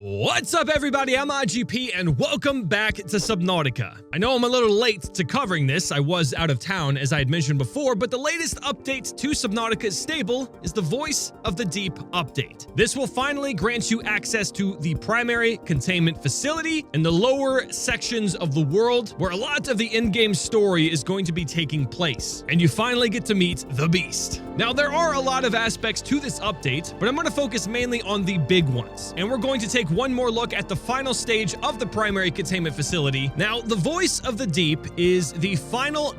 What's up everybody, I'm IGP and welcome back to Subnautica. I know I'm a little late to covering this, I was out of town as I had mentioned before, but the latest update to Subnautica's stable is the Voice of the Deep update. This will finally grant you access to the Primary Containment Facility in the lower sections of the world where a lot of the in-game story is going to be taking place, and you finally get to meet the Beast. Now there are a lot of aspects to this update, but I'm going to focus mainly on the big ones, and we're going to take one more look at the final stage of the Primary Containment Facility. Now, the Voice of the Deep is the final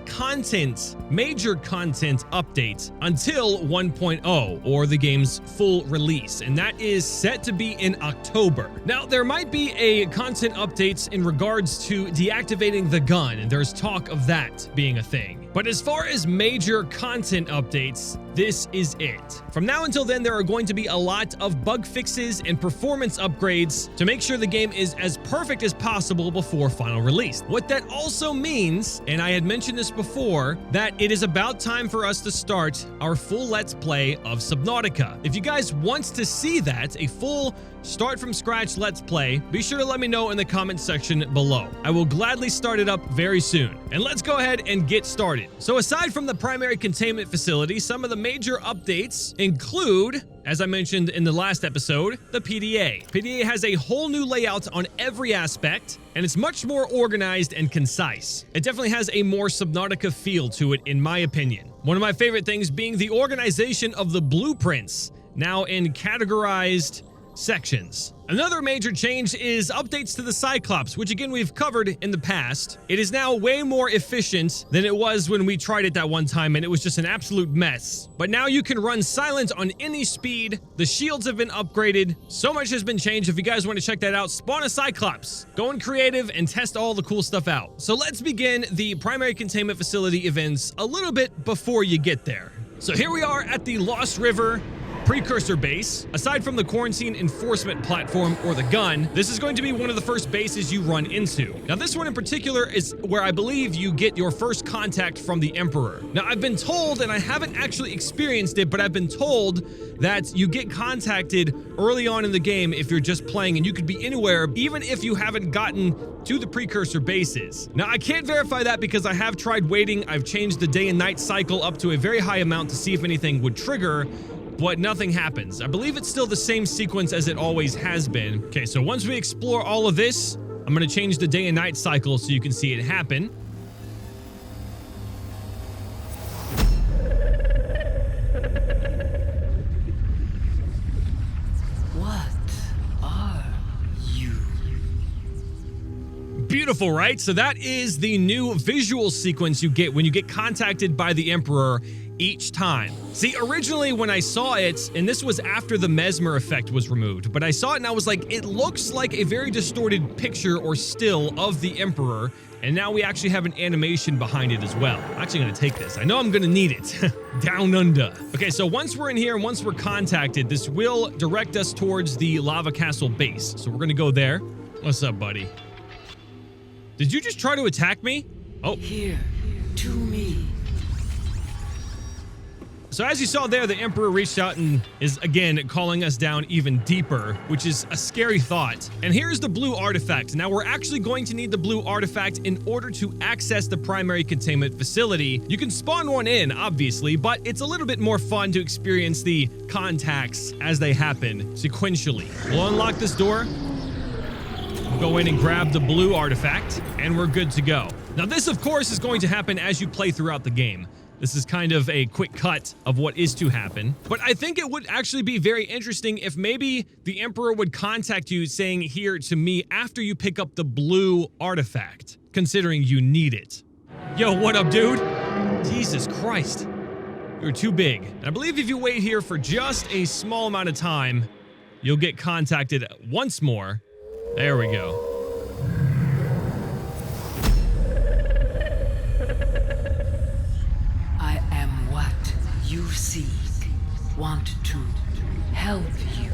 major content update until 1.0, or the game's full release, and that is set to be in October. Now, there might be a content update in regards to deactivating the gun, and there's talk of that being a thing. But as far as major content updates, this is it. From now until then, there are going to be a lot of bug fixes and performance upgrades to make sure the game is as perfect as possible before final release. What that also means, and I had mentioned this before, that it is about time for us to start our full Let's Play of Subnautica. If you guys want to see that, a full start from scratch Let's Play, be sure to let me know in the comment section below. I will gladly start it up very soon. And let's go ahead and get started. So aside from the Primary Containment Facility, some of the major updates include, as I mentioned in the last episode, the PDA. PDA has a whole new layout on every aspect, and it's much more organized and concise. It definitely has a more Subnautica feel to it, in my opinion. One of my favorite things being the organization of the blueprints, now in categorized sections. Another major change is updates to the Cyclops, which again we've covered in the past. It is now way more efficient than it was when we tried it that one time and it was just an absolute mess. But now you can run silent on any speed, the shields have been upgraded, so much has been changed. If you guys want to check that out, spawn a Cyclops, go in creative and test all the cool stuff out. So let's begin the Primary Containment Facility events a little bit before you get there. So here we are at the Lost River Precursor base. Aside from the quarantine enforcement platform or the gun, this is going to be one of the first bases you run into. Now this one in particular is where I believe you get your first contact from the Emperor. Now I've been told, and I haven't actually experienced it, but I've been told that you get contacted early on in the game if you're just playing, and you could be anywhere even if you haven't gotten to the Precursor bases. Now I can't verify that because I have tried waiting. I've changed the day and night cycle up to a very high amount to see if anything would trigger, but nothing happens. I believe it's still the same sequence as it always has been. Okay, so once we explore all of this, I'm gonna change the day and night cycle so you can see it happen. What are you? Beautiful, right? So that is the new visual sequence you get when you get contacted by the Emperor each time. See, originally when I saw it, and this was after the mesmer effect was removed, but I saw it and I was like, it looks like a very distorted picture or still of the Emperor, and now we actually have an animation behind it as well. I'm actually gonna take this. I know I'm gonna need it. Down under. Okay, so once we're in here and once we're contacted, this will direct us towards the Lava Castle base. So we're gonna go there. What's up, buddy? Did you just try to attack me? Oh. Here, to me. So as you saw there, the Emperor reached out and is again calling us down even deeper, which is a scary thought. And here's the blue artifact. Now we're actually going to need the blue artifact in order to access the Primary Containment Facility. You can spawn one in, obviously, but it's a little bit more fun to experience the contacts as they happen sequentially. We'll unlock this door. We'll go in and grab the blue artifact, and we're good to go. Now this, of course, is going to happen as you play throughout the game. This is kind of a quick cut of what is to happen. But I think it would actually be very interesting if maybe the Emperor would contact you saying here to me after you pick up the blue artifact, considering you need it. Yo, what up, dude? Jesus Christ. You're too big. And I believe if you wait here for just a small amount of time, you'll get contacted once more. There we go. You seek, want to help you.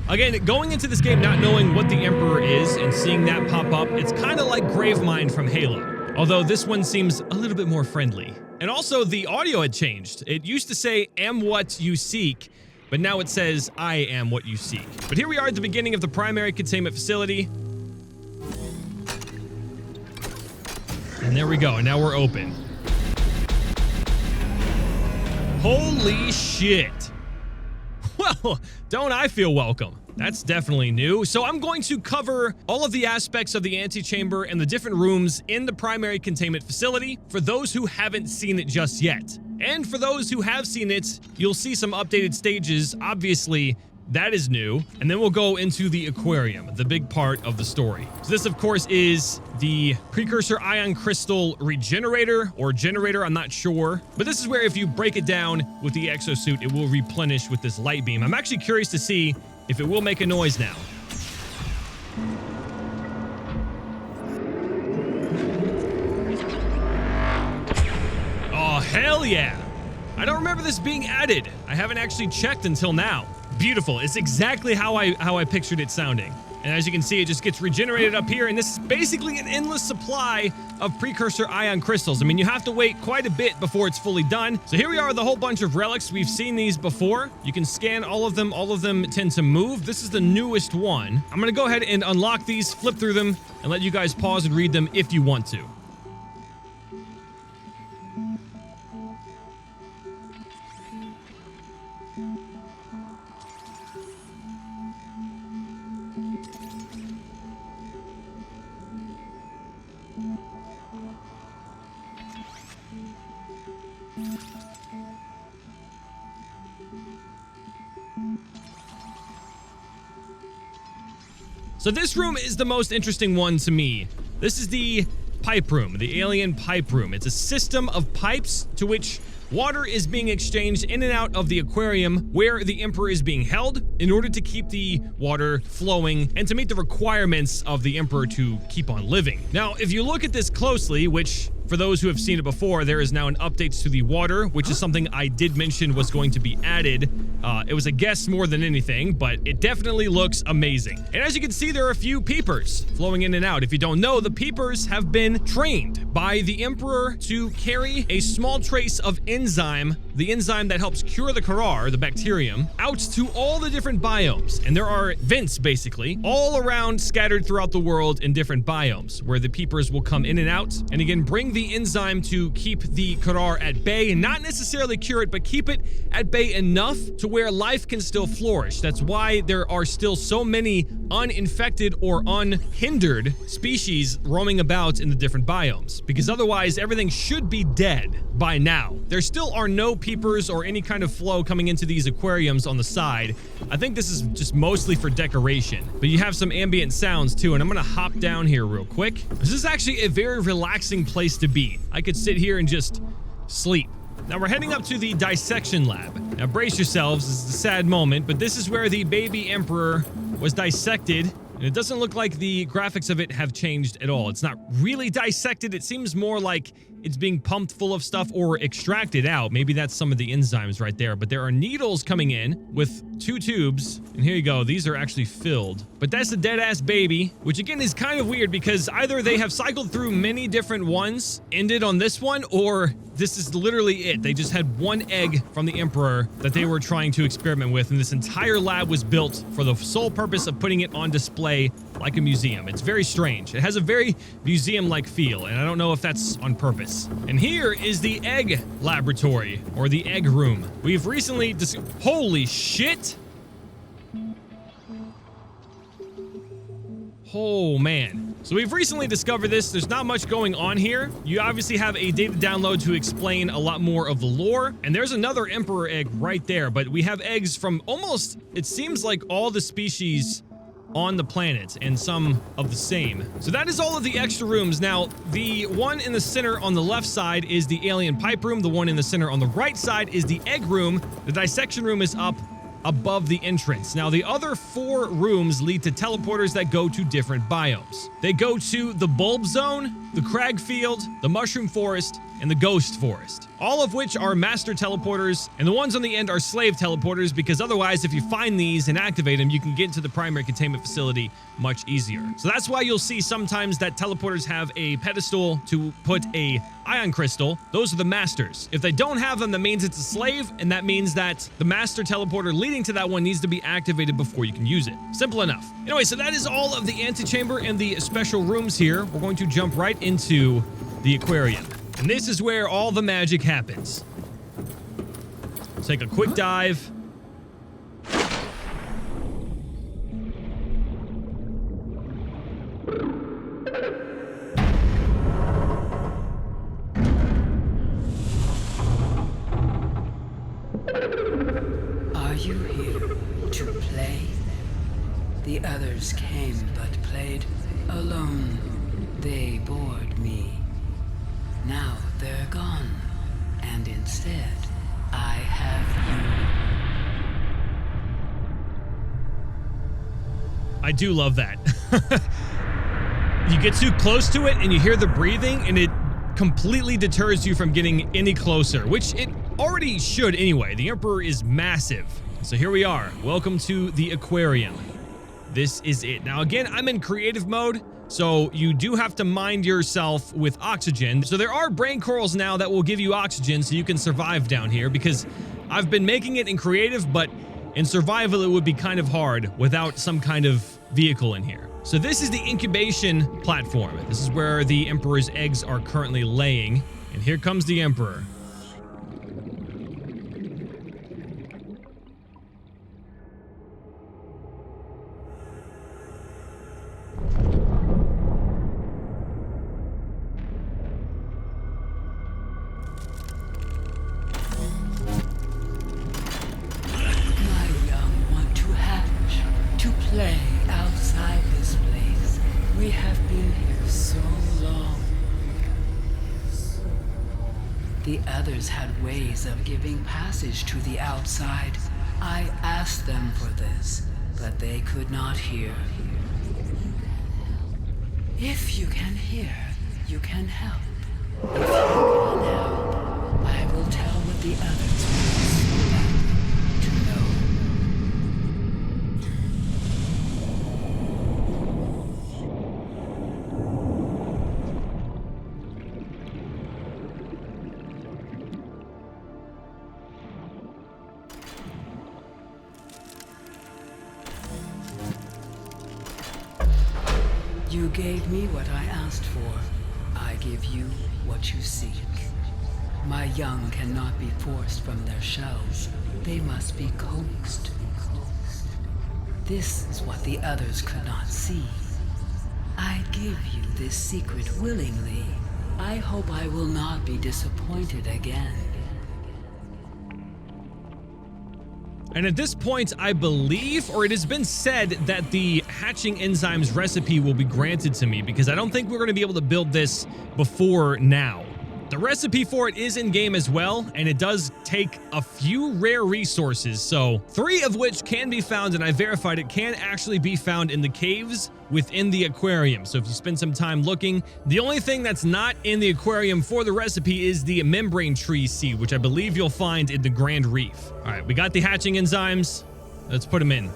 Again, going into this game not knowing what the Emperor is and seeing that pop up, it's kind of like Gravemind from Halo. Although this one seems a little bit more friendly. And also the audio had changed. It used to say, am what you seek. but now it says, I am what you seek. But here we are at the beginning of the Primary Containment Facility. And there we go, and now we're open. Holy shit. Well, don't I feel welcome? That's definitely new. So I'm going to cover all of the aspects of the antechamber and the different rooms in the Primary Containment Facility for those who haven't seen it just yet. And for those who have seen it, you'll see some updated stages. Obviously, that is new. And then we'll go into the aquarium, the big part of the story. So this, of course, is the Precursor Ion Crystal Regenerator or Generator, I'm not sure. But this is where if you break it down with the exosuit, it will replenish with this light beam. I'm actually curious to see if it will make a noise now. Oh, hell yeah. I don't remember this being added. I haven't actually checked until now. Beautiful. It's exactly how I pictured it sounding. And as you can see, it just gets regenerated up here, and this is basically an endless supply of Precursor Ion Crystals. I mean, you have to wait quite a bit before it's fully done. So here we are with a whole bunch of relics. We've seen these before. You can scan all of them. All of them tend to move. This is the newest one. I'm going to go ahead and unlock these, flip through them, and let you guys pause and read them if you want to. So this room is the most interesting one to me. This is the pipe room, the alien pipe room. It's a system of pipes to which water is being exchanged in and out of the aquarium where the Emperor is being held in order to keep the water flowing and to meet the requirements of the Emperor to keep on living. Now, if you look at this closely, which for those who have seen it before, there is now an update to the water, which is something I did mention was going to be added. It was a guess more than anything, but it definitely looks amazing. And as you can see, there are a few peepers flowing in and out. If you don't know, the peepers have been trained by the Emperor to carry a small trace of enzyme, the enzyme that helps cure the Karar, the bacterium, out to all the different biomes. And there are vents, basically, all around scattered throughout the world in different biomes, where the peepers will come in and out, and again, bring the enzyme to keep the Karar at bay, and not necessarily cure it, but keep it at bay enough to where life can still flourish. That's why there are still so many uninfected or unhindered species roaming about in the different biomes, because otherwise everything should be dead by now. There still are no peepers or any kind of flow coming into these aquariums on the side. I think this is just mostly for decoration, but you have some ambient sounds too, and I'm gonna hop down here real quick. This is actually a very relaxing place to be. I could sit here and just sleep. Now we're heading up to the dissection lab. Now brace yourselves, this is a sad moment, but this is where the baby Emperor was dissected, and it doesn't look like the graphics of it have changed at all. It's not really dissected, it seems more like it's being pumped full of stuff or extracted out. Maybe that's some of the enzymes right there, but there are needles coming in with 2 tubes, and here you go, these are actually filled. But that's a dead-ass baby, which again is kind of weird because either they have cycled through many different ones, ended on this one, or this is literally it. They just had one egg from the Emperor that they were trying to experiment with, and this entire lab was built for the sole purpose of putting it on display like a museum. It's very strange. It has a very museum-like feel, and I don't know if that's on purpose. And here is the egg laboratory, or the egg room. We've recently holy shit! Oh man. So we've recently discovered this. There's not much going on here. You obviously have a data download to explain a lot more of the lore. And there's another Emperor egg right there, but we have eggs from almost, it seems like all the species on the planet and some of the same. So that is all of the extra rooms. Now, the one in the center on the left side is the alien pipe room. The one in the center on the right side is the egg room. The dissection room is up above the entrance. Now, the other 4 rooms lead to teleporters that go to different biomes. They go to the bulb zone, the crag field, the mushroom forest, and the ghost forest, all of which are master teleporters, and the ones on the end are slave teleporters, because otherwise, if you find these and activate them, you can get into the primary containment facility much easier. So that's why you'll see sometimes that teleporters have a pedestal to put a ion crystal, those are the masters. If they don't have them, that means it's a slave, and that means that the master teleporter leading to that one needs to be activated before you can use it. Simple enough. Anyway, so that is all of the antechamber and the special rooms here. We're going to jump right into the aquarium. And this is where all the magic happens. Take a quick dive. Are you here to play? The others came but played alone. They bored me. Now they're gone, and instead, I have you. I do love that. You get too close to it and you hear the breathing and it completely deters you from getting any closer, which it already should anyway. The Emperor is massive. So here we are. Welcome to the aquarium. This is it. Now again, I'm in creative mode, so you do have to mind yourself with oxygen. So there are brain corals now that will give you oxygen so you can survive down here, because I've been making it in creative, but in survival it would be kind of hard without some kind of vehicle in here. So this is the incubation platform. This is where the Emperor's eggs are currently laying. And here comes the Emperor. The others had ways of giving passage to the outside. I asked them for this, but they could not hear. If you can hear, you can help. If you can help, I will tell what the others want to know. You gave me what I asked for. I give you what you seek. My young cannot be forced from their shells. They must be coaxed. This is what the others could not see. I give you this secret willingly. I hope I will not be disappointed again. And at this point, I believe, or it has been said, that the hatching enzymes recipe will be granted to me, because I don't think we're going to be able to build this before now. The recipe for it is in-game as well, and it does take a few rare resources, so 3 of which can be found, and I verified it can actually be found in the caves within the aquarium. So if you spend some time looking, the only thing that's not in the aquarium for the recipe is the membrane tree seed, which I believe you'll find in the Grand Reef. All right, we got the hatching enzymes. Let's put them in.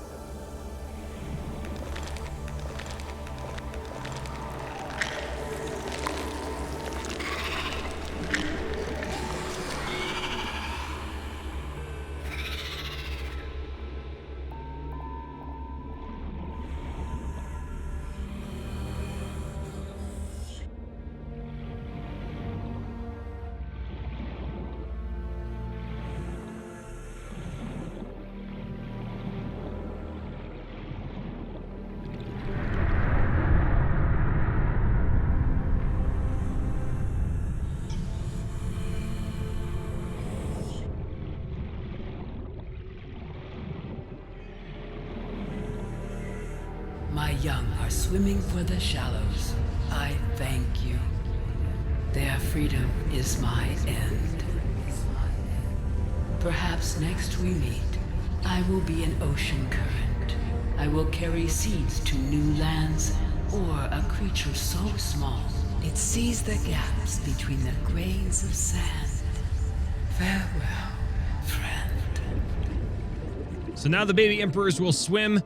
My young are swimming for the shallows. I thank you. Their freedom is my end. Perhaps next we meet, I will be an ocean current. I will carry seeds to new lands, or a creature so small it sees the gaps between the grains of sand. Farewell, friend. So now the baby emperors will swim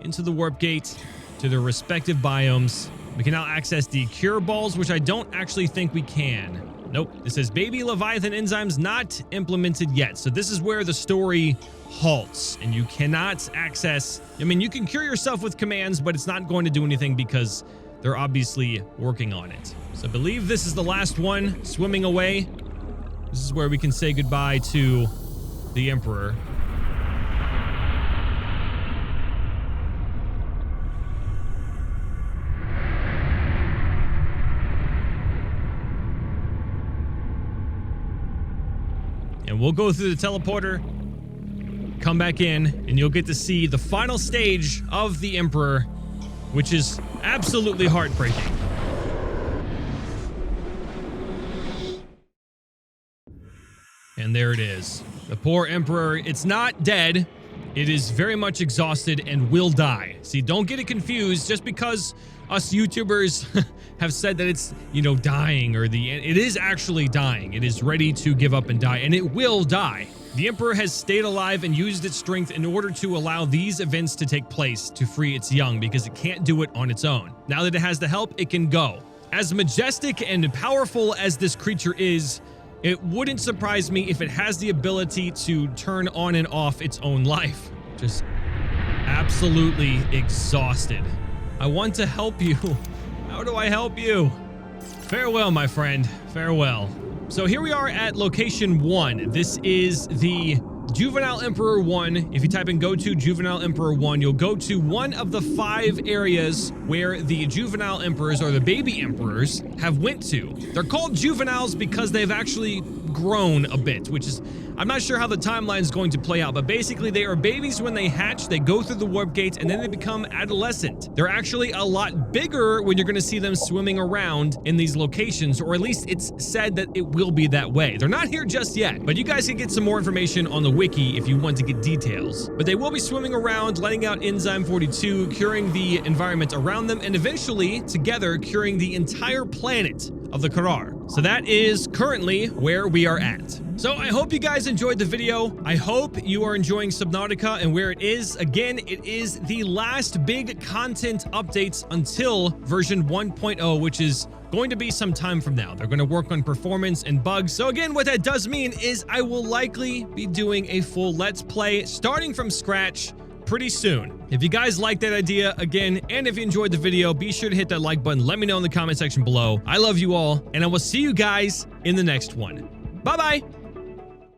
into the warp gate to their respective biomes. We can now access the cure balls, which I don't actually think we can. Nope. It says baby Leviathan enzymes not implemented yet. So this is where the story halts and you cannot access. I mean, you can cure yourself with commands, but it's not going to do anything because they're obviously working on it. So I believe this is the last one, swimming away. This is where we can say goodbye to the Emperor. And we'll go through the teleporter, come back in, and you'll get to see the final stage of the Emperor, which is absolutely heartbreaking. And there it is. The poor Emperor, it's not dead. It is very much exhausted and will die. See, don't get it confused just because us YouTubers have said that it's, you know, dying or it is actually dying. It is ready to give up and die, and it will die. The Emperor has stayed alive and used its strength in order to allow these events to take place to free its young because it can't do it on its own. Now that it has the help, it can go. As majestic and powerful as this creature is, it wouldn't surprise me if it has the ability to turn on and off its own life. Just absolutely exhausted. I want to help you. How do I help you? Farewell, my friend. Farewell. So here we are at location 1. This is the Juvenile Emperor 1. If you type in go to Juvenile Emperor 1, you'll go to one of the 5 areas where the Juvenile Emperors or the baby Emperors have went to. They're called juveniles because they've actually grown a bit, which is, I'm not sure how the timeline is going to play out, but basically they are babies when they hatch, they go through the warp gates, and then they become adolescent. They're actually a lot bigger when you're going to see them swimming around in these locations, or at least it's said that it will be that way. They're not here just yet, but you guys can get some more information on the wiki if you want to get details. But they will be swimming around, letting out Enzyme 42, curing the environment around them, and eventually, together, curing the entire planet of the Karar. So that is currently where we are at. So I hope you guys enjoyed the video. I hope you are enjoying Subnautica and where it is. Again, it is the last big content updates until version 1.0, which is going to be some time from now. They're going to work on performance and bugs. So again, what that does mean is I will likely be doing a full Let's Play starting from scratch pretty soon. If you guys like that idea, again, and if you enjoyed the video, be sure to hit that like button. Let me know in the comment section below. I love you all, and I will see you guys in the next one. Bye-bye.